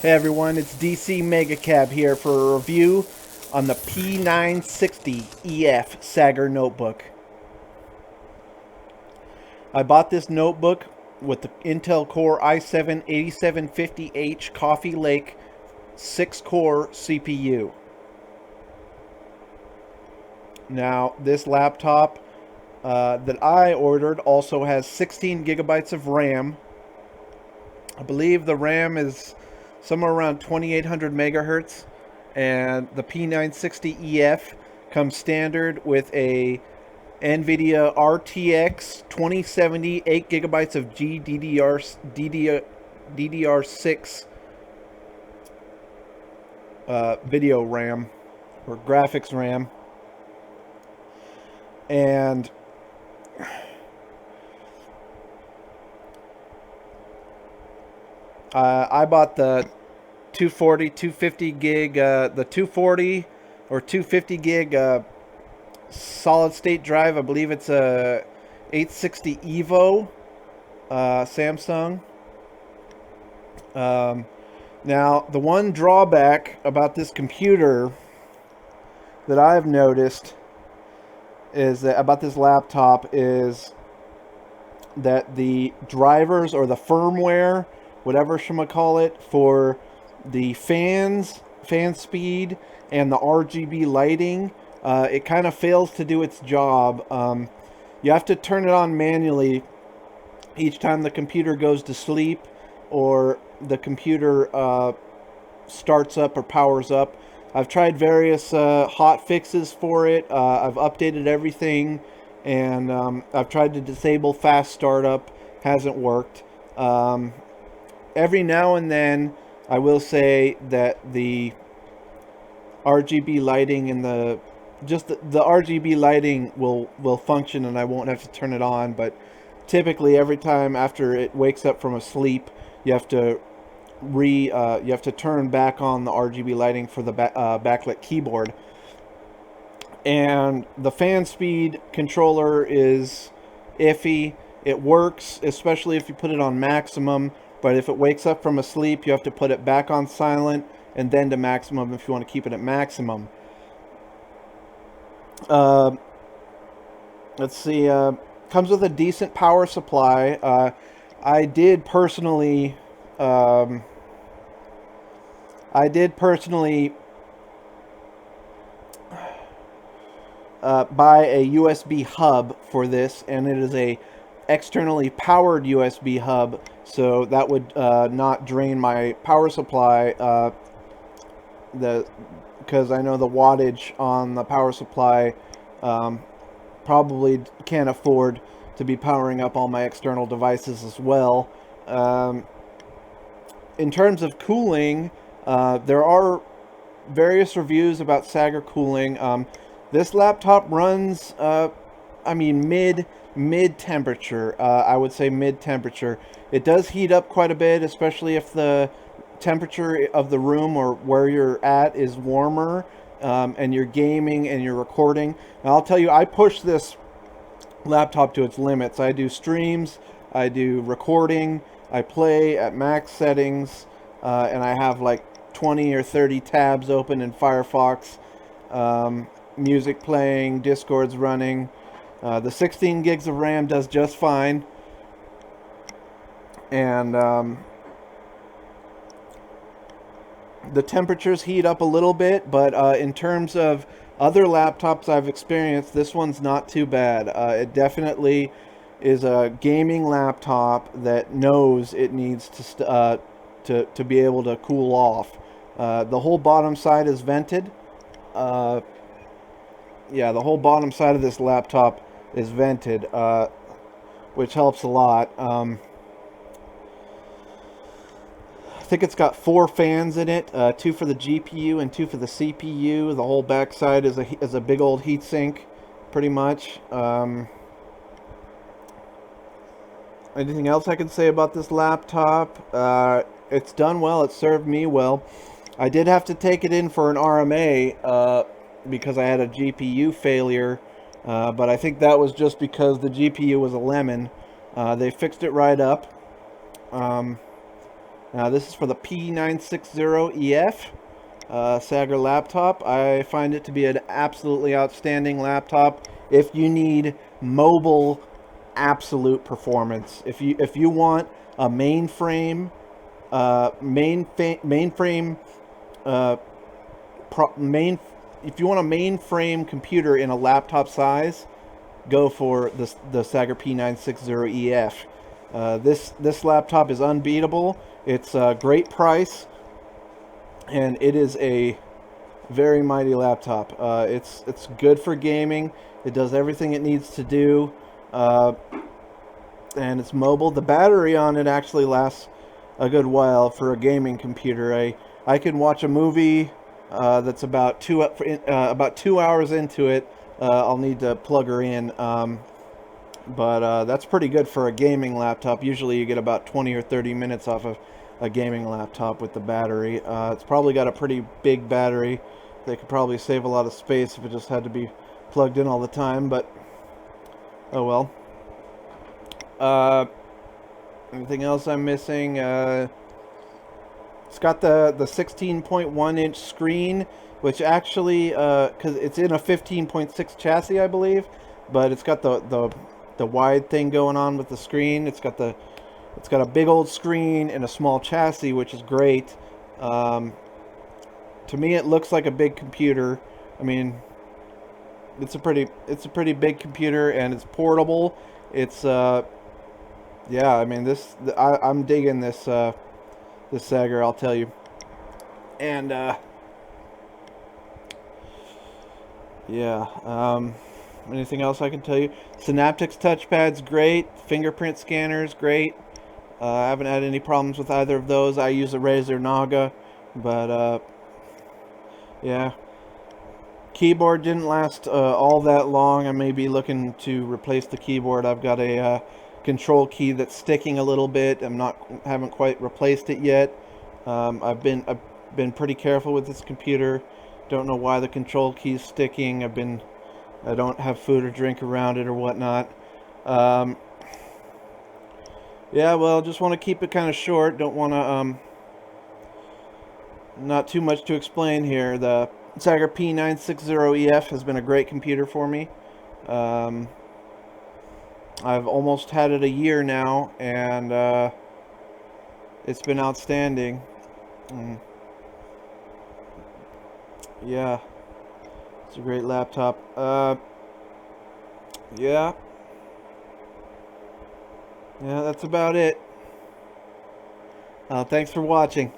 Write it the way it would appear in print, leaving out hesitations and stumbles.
Hey everyone, it's DC Megacab here for a review on the P960EF Sager notebook. I bought this notebook with the Intel Core i7-8750H Coffee Lake 6-core CPU. Now, this laptop that I ordered also has 16 gigabytes of RAM. I believe the RAM is somewhere around 2800 megahertz, and the P960EF comes standard with a NVIDIA RTX 2070, 8 gigabytes of DDR6 video RAM or graphics RAM, and I bought the 240, 250 gig, the 240 or 250 gig solid state drive. I believe it's a 860 Evo Samsung. Now, the one drawback about this computer that I've noticed is that about this laptop is that the drivers or the firmware, whatever you might call it, for the fan speed and the RGB lighting, it kind of fails to do its job. You have to turn it on manually each time the computer goes to sleep or the computer starts up or powers up. I've tried various hot fixes for it. I've updated everything, and I've tried to disable fast startup. Hasn't worked. Every now and then, I will say that the RGB lighting and the RGB lighting will function, and I won't have to turn it on. But typically, every time after it wakes up from a sleep, you have to turn back on the RGB lighting for the backlit keyboard. And the fan speed controller is iffy. It works, especially if you put it on maximum, but if it wakes up from a sleep, you have to put it back on silent and then to maximum if you want to keep it at maximum. Let's see. Comes with a decent power supply. I did personally buy a USB hub for this, and it is a externally powered USB hub, so that would not drain my power supply. Because I know the wattage on the power supply probably can't afford to be powering up all my external devices as well. In terms of cooling, there are various reviews about Sager cooling. This laptop runs, mid temperature. I would say mid temperature. It does heat up quite a bit, especially if the temperature of the room or where you're at is warmer, and you're gaming and you're recording. And I'll tell you, I push this laptop to its limits. I do streams, I do recording, I play at max settings, and I have like 20 or 30 tabs open in Firefox, music playing, Discord's running. The 16 gigs of RAM does just fine, and the temperatures heat up a little bit, but in terms of other laptops I've experienced, this one's not too bad. It definitely is a gaming laptop that knows it needs to be able to cool off. The whole bottom side is vented. Yeah, the whole bottom side of this laptop is vented, which helps a lot. I think it's got 4 fans in it, 2 for the GPU and 2 for the CPU. The whole backside is a big old heatsink, pretty much. Anything else I can say about this laptop? It's done well. It served me well. I did have to take it in for an RMA because I had a GPU failure, but I think that was just because the GPU was a lemon. They fixed it right up. Now this is for the P960EF Sager laptop. I find it to be an absolutely outstanding laptop if you need mobile absolute performance. If you want a mainframe mainframe main if you want a mainframe computer in a laptop size, go for the Sager P960EF. This laptop is unbeatable. It's a great price, and it is a very mighty laptop. It's good for gaming. It does everything it needs to do, and it's mobile. The battery on it actually lasts a good while for a gaming computer. I can watch a movie that's about 2 hours into it. I'll need to plug her in. But that's pretty good for a gaming laptop. Usually you get about 20 or 30 minutes off of a gaming laptop with the battery. It's probably got a pretty big battery. They could probably save a lot of space if it just had to be plugged in all the time, but oh well. Anything else I'm missing? It's got the 16.1 inch screen, which actually, because it's in a 15.6 chassis, I believe, but it's got the wide thing going on with the screen. It's got a big old screen and a small chassis, which is great. To me, it looks like a big computer. I mean, it's a pretty big computer, and it's portable. It's yeah. I mean, I'm digging this this Sager, I'll tell you. And yeah. Anything else I can tell you? Synaptics touchpad's great. Fingerprint scanner's great. I haven't had any problems with either of those. I use a Razer Naga, but yeah. Keyboard didn't last all that long. I may be looking to replace the keyboard. I've got a control key that's sticking a little bit. Haven't quite replaced it yet. I've been pretty careful with this computer. Don't know why the control key's sticking. I don't have food or drink around it or whatnot. Yeah, well, just want to keep it kind of short. Don't want to, not too much to explain here. The Sager P960EF has been a great computer for me. I've almost had it a year now, and it's been outstanding. Yeah. It's a great laptop. Yeah. Yeah, that's about it. Thanks for watching.